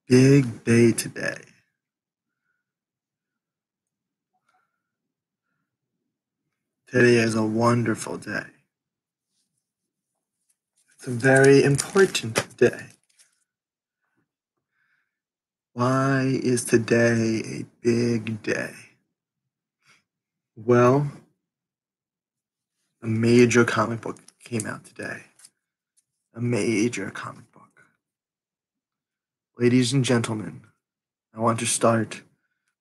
Big day today. Today is a wonderful day. It's a very important day. Why is today a big day? Well, a major comic book came out today. A major comic book. Ladies and gentlemen, I want to start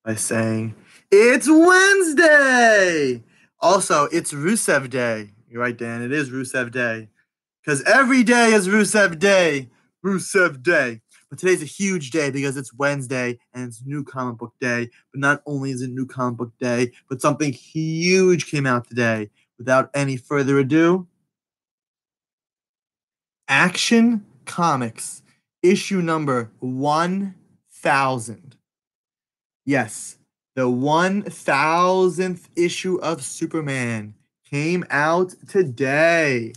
by saying it's Wednesday! Also, it's Rusev Day. You're right, Dan. It is Rusev Day. Because every day is Rusev Day. Rusev Day. But today's a huge day because it's Wednesday and it's New Comic Book Day. But not only is it New Comic Book Day, but something huge came out today. Without any further ado, Action Comics, issue number 1000. Yes, the 1000th issue of Superman came out today.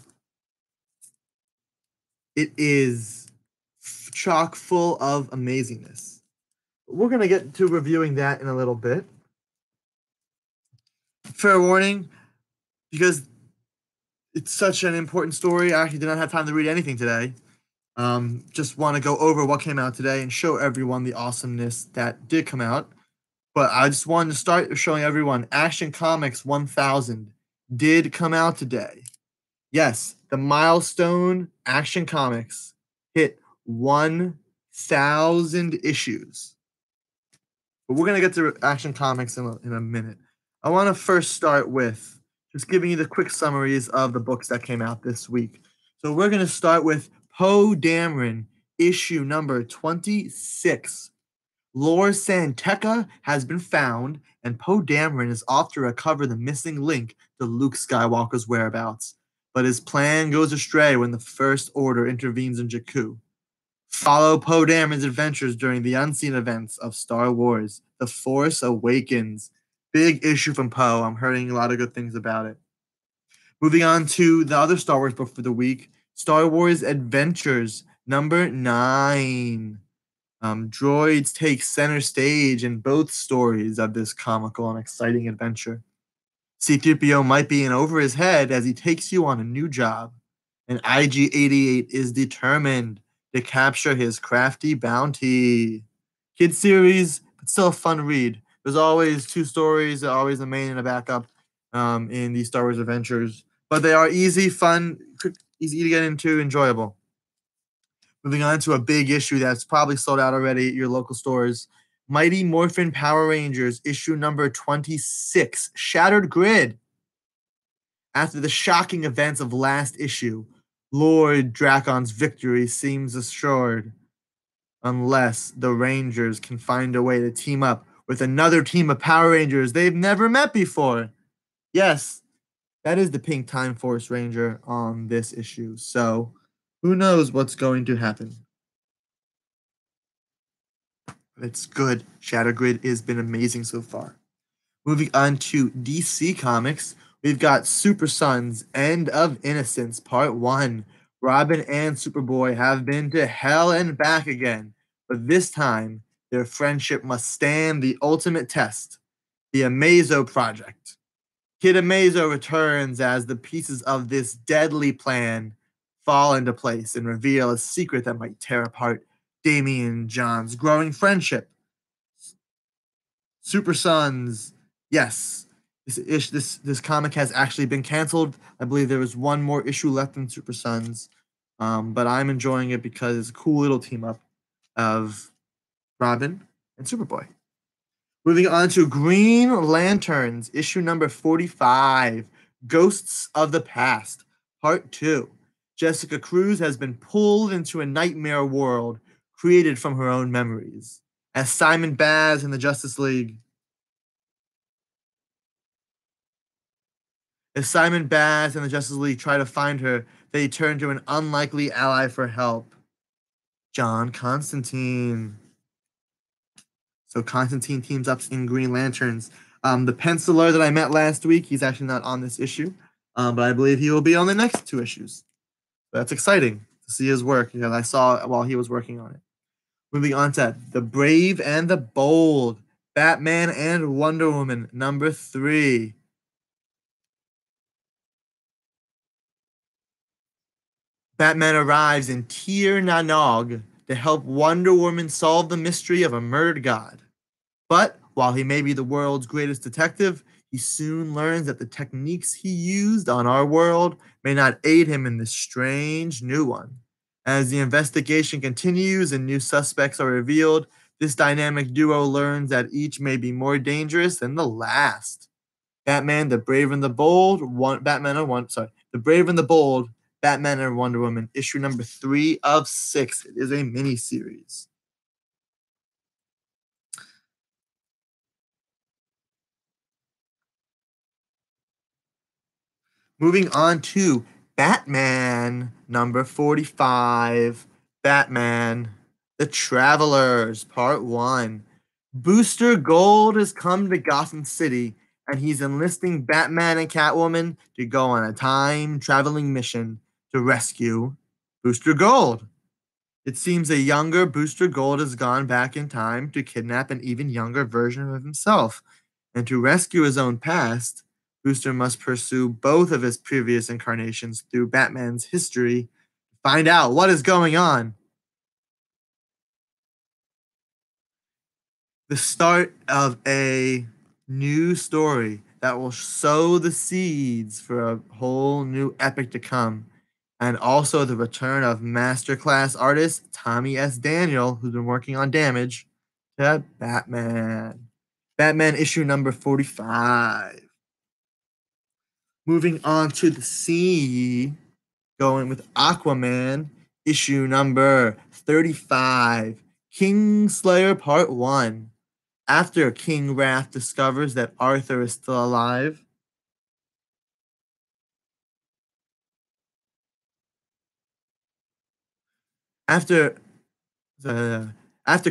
It is chock full of amazingness. We're going to get to reviewing that in a little bit. Fair warning, because it's such an important story, I actually did not have time to read anything today. Just want to go over what came out today and show everyone the awesomeness that did come out. But I just wanted to start showing everyone Action Comics 1000 did come out today. Yes, the milestone Action Comics hit 1,000 issues. But we're going to get to Action Comics in a minute. I want to first start with just giving you the quick summaries of the books that came out this week. So we're going to start with Poe Dameron, issue number 26. Lor San Tekka has been found, and Poe Dameron is off to recover the missing link to Luke Skywalker's whereabouts. But his plan goes astray when the First Order intervenes in Jakku. Follow Poe Dameron's adventures during the unseen events of Star Wars: The Force Awakens. Big issue from Poe. I'm hearing a lot of good things about it. Moving on to the other Star Wars book for the week, Star Wars Adventures number 9. Droids take center stage in both stories of this comical and exciting adventure. C-3PO might be in over his head as he takes you on a new job, and IG-88 is determined to capture his crafty bounty. Kid series, but still a fun read. There's always two stories, always a main and a backup in these Star Wars adventures, but they are easy, fun, easy to get into, enjoyable. Moving on to a big issue that's probably sold out already at your local stores. Mighty Morphin Power Rangers, issue number 26, Shattered Grid. After the shocking events of last issue, Lord Dracon's victory seems assured, unless the Rangers can find a way to team up with another team of Power Rangers they've never met before. Yes, that is the Pink Time Force Ranger on this issue, so who knows what's going to happen. It's good. Shattered Grid has been amazing so far. Moving on to DC Comics, we've got Super Sons End of Innocence Part 1. Robin and Superboy have been to hell and back again, but this time their friendship must stand the ultimate test, the Amazo Project. Kid Amazo returns as the pieces of this deadly plan fall into place and reveal a secret that might tear apart Damian and John's growing friendship. Super Sons, yes, this comic has actually been canceled. I believe there was one more issue left in Super Sons, but I'm enjoying it because it's a cool little team up of Robin and Superboy. Moving on to Green Lanterns, issue number 45, Ghosts of the Past, Part 2. Jessica Cruz has been pulled into a nightmare world created from her own memories. As Simon Baz in the Justice League try to find her, they turn to an unlikely ally for help, John Constantine. So Constantine teams up in Green Lanterns. The penciler that I met last week, he's actually not on this issue, but I believe he will be on the next 2 issues. So that's exciting to see his work that I saw while he was working on it. Moving on to The Brave and the Bold, Batman and Wonder Woman, number 3. Batman arrives in Tir na Nog to help Wonder Woman solve the mystery of a murdered god. But while he may be the world's greatest detective, he soon learns that the techniques he used on our world may not aid him in this strange new one. As the investigation continues and new suspects are revealed, this dynamic duo learns that each may be more dangerous than the last. Batman, the Brave and the Bold, The Brave and the Bold, Batman and Wonder Woman, issue number 3 of 6. It is a mini series. Moving on to Batman, number 45. Batman, The Travelers, part 1. Booster Gold has come to Gotham City, and he's enlisting Batman and Catwoman to go on a time-traveling mission to rescue Booster Gold. It seems a younger Booster Gold has gone back in time to kidnap an even younger version of himself, and to rescue his own past, Booster must pursue both of his previous incarnations through Batman's history to find out what is going on. The start of a new story that will sow the seeds for a whole new epic to come. And also the return of masterclass artist Tommy S. Daniel, who's been working on Damage, to Batman. Batman issue number 45. Moving on to the sea, going with Aquaman, issue number 35, Kingslayer Part 1. After King Wrath discovers that Arthur is still alive, after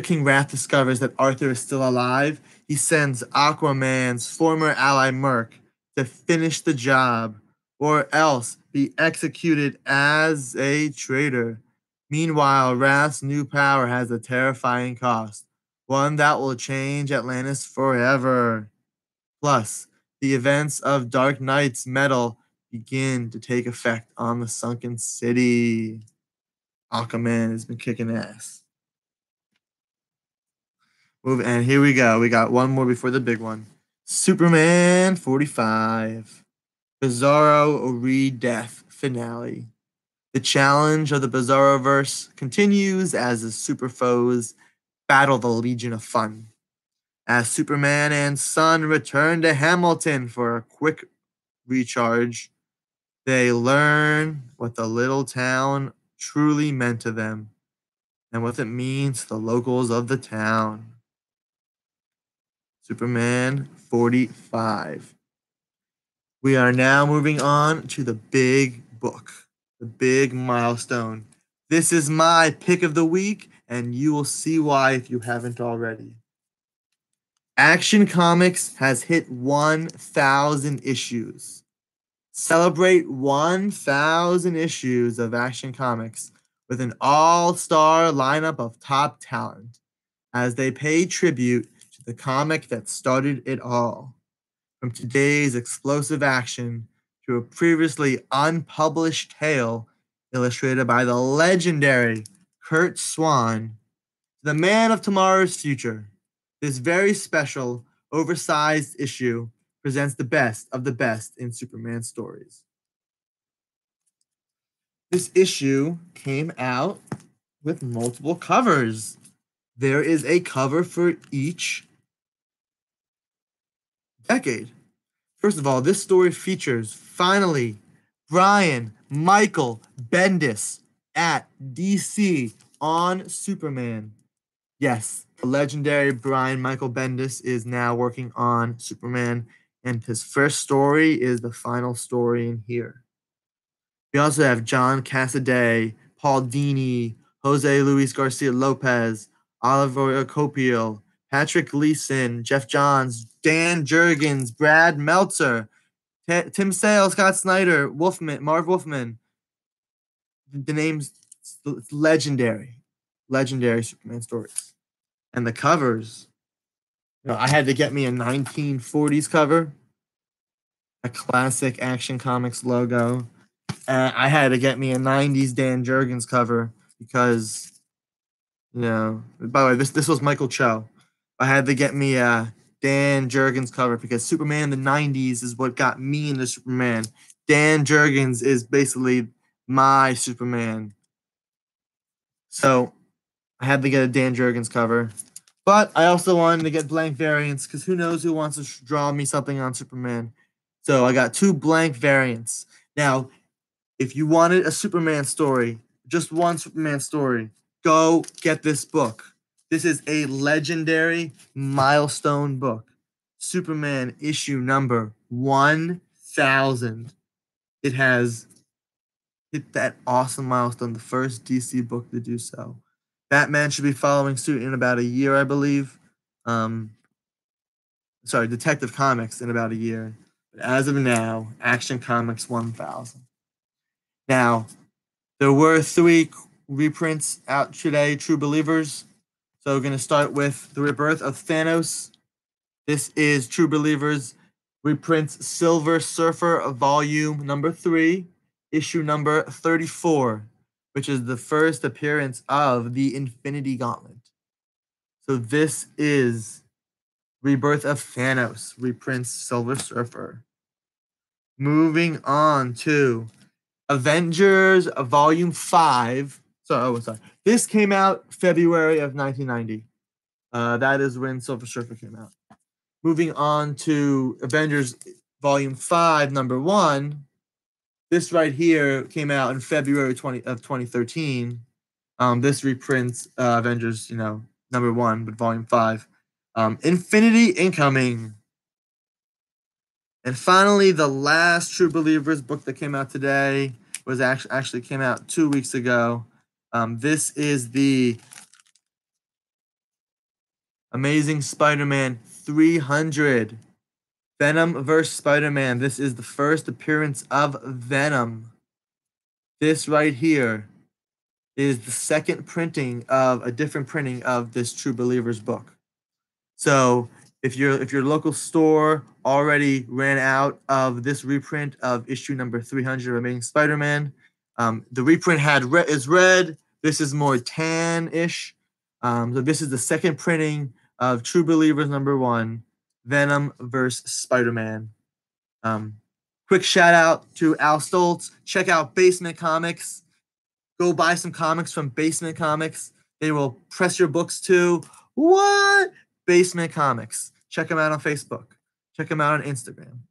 King Wrath discovers that Arthur is still alive, he sends Aquaman's former ally Merc to finish the job, or else be executed as a traitor. Meanwhile, Wrath's new power has a terrifying cost, one that will change Atlantis forever. Plus, the events of Dark Knight's Metal begin to take effect on the sunken city. Aquaman has been kicking ass. And here we go. We got one more before the big one. Superman 45. Bizarro Re-Death finale. The challenge of the Bizarroverse continues as the super foes battle the Legion of Fun. As Superman and Son return to Hamilton for a quick recharge, they learn what the little town truly meant to them and what it means to the locals of the town. Superman 45. We are now moving on to the big book, the big milestone. This is my pick of the week, and you will see why if you haven't already. Action Comics has hit 1,000 issues. Celebrate 1,000 issues of Action Comics with an all-star lineup of top talent as they pay tribute to the comic that started it all. From today's explosive action to a previously unpublished tale illustrated by the legendary Kurt Swan to the man of tomorrow's future, this very special, oversized issue presents the best of the best in Superman stories. This issue came out with multiple covers. There is a cover for each decade. First of all, this story features, finally, Brian Michael Bendis at DC on Superman. Yes, the legendary Brian Michael Bendis is now working on Superman, and his first story is the final story in here. We also have John Cassaday, Paul Dini, Jose Luis Garcia Lopez, Oliver Copiel, Patrick Gleason, Jeff Johns, Dan Jurgens, Brad Meltzer, Tim Sale, Scott Snyder, Marv Wolfman. The name's legendary. legendary Superman stories. And the covers, I had to get me a 1940s cover, a classic Action Comics logo. I had to get me a 90s Dan Jurgens cover because, by the way, this was Michael Cho. I had to get me a Dan Jurgens cover because Superman in the 90s is what got me into Superman. Dan Jurgens is basically my Superman. So I had to get a Dan Jurgens cover. But I also wanted to get blank variants because who knows who wants to draw me something on Superman. So I got 2 blank variants. Now, if you wanted a Superman story, just one Superman story, go get this book. This is a legendary milestone book. Superman issue number 1000. It has hit that awesome milestone, the first DC book to do so. Batman should be following suit in about a year, I believe. Detective Comics in about a year. But as of now, Action Comics 1000. Now, there were 3 reprints out today, True Believers. So we're going to start with The Rebirth of Thanos. This is True Believers reprints Silver Surfer volume number 3, issue number 34, which is the first appearance of the Infinity Gauntlet. So this is Rebirth of Thanos, reprints Silver Surfer. Moving on to Avengers Volume 5. Sorry. This came out February of 1990. That is when Silver Surfer came out. Moving on to Avengers Volume 5, number 1. This right here came out in February 2013. This reprints Avengers, number 1, but Volume 5. Infinity Incoming. And finally, the last True Believers book that came out today was actually came out 2 weeks ago. This is the Amazing Spider-Man 300. Venom vs. Spider-Man. This is the first appearance of Venom. This right here is the second printing of a different printing of this True Believers book. So if your local store already ran out of this reprint of issue number 300 of Amazing Spider-Man, the reprint is red. This is more tan-ish. So this is the second printing of True Believers number 1, Venom vs. Spider-Man. Quick shout out to Al Stoltz. Check out Basement Comics. Go buy some comics from Basement Comics. They will press your books too. What? Basement Comics. Check them out on Facebook. Check them out on Instagram.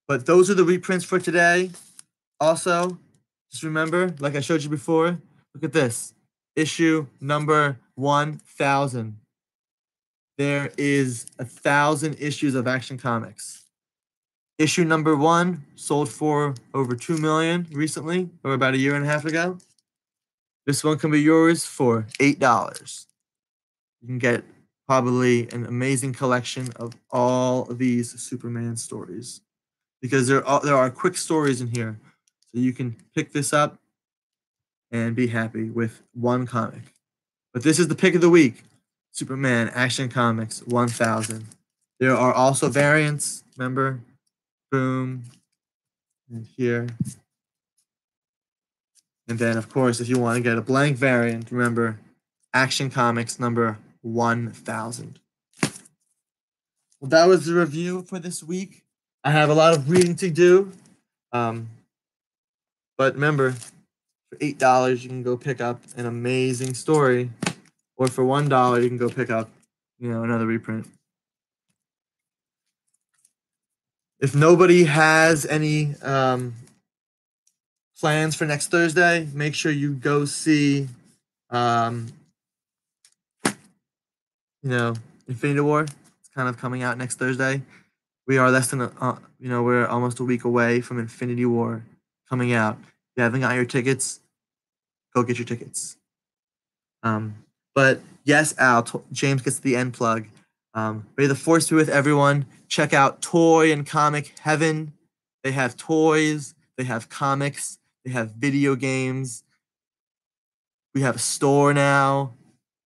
But those are the reprints for today. Also, just remember, like I showed you before, look at this. Issue number 1000. There is 1,000 issues of Action Comics. Issue number 1 sold for over $2 million recently, or about a year and a half ago. This one can be yours for $8. You can get probably an amazing collection of all of these Superman stories because there are quick stories in here, so you can pick this up and be happy with one comic. But this is the pick of the week. Superman Action Comics 1000. There are also variants, remember? Boom. And here. And then, of course, if you want to get a blank variant, remember, Action Comics number 1000. Well, that was the review for this week. I have a lot of reading to do. But remember, for $8, you can go pick up an amazing story. Or for $1, you can go pick up, another reprint. If nobody has any plans for next Thursday, make sure you go see, Infinity War. It's kind of coming out next Thursday. We are we're almost a week away from Infinity War coming out. If you haven't got your tickets, go get your tickets. But yes, Al, James gets the end plug. May the force be with everyone. Check out Toy and Comic Heaven. They have toys, they have comics, they have video games. We have a store now,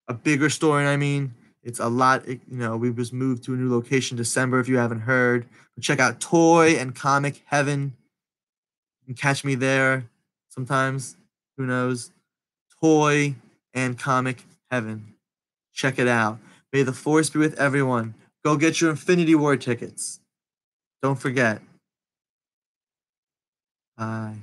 a bigger store, and I mean, it's a lot. We just moved to a new location December. If you haven't heard, but check out Toy and Comic Heaven. You can catch me there sometimes. Who knows? Toy and Comic Heaven. Check it out. May the force be with everyone. Go get your Infinity War tickets. Don't forget. Bye.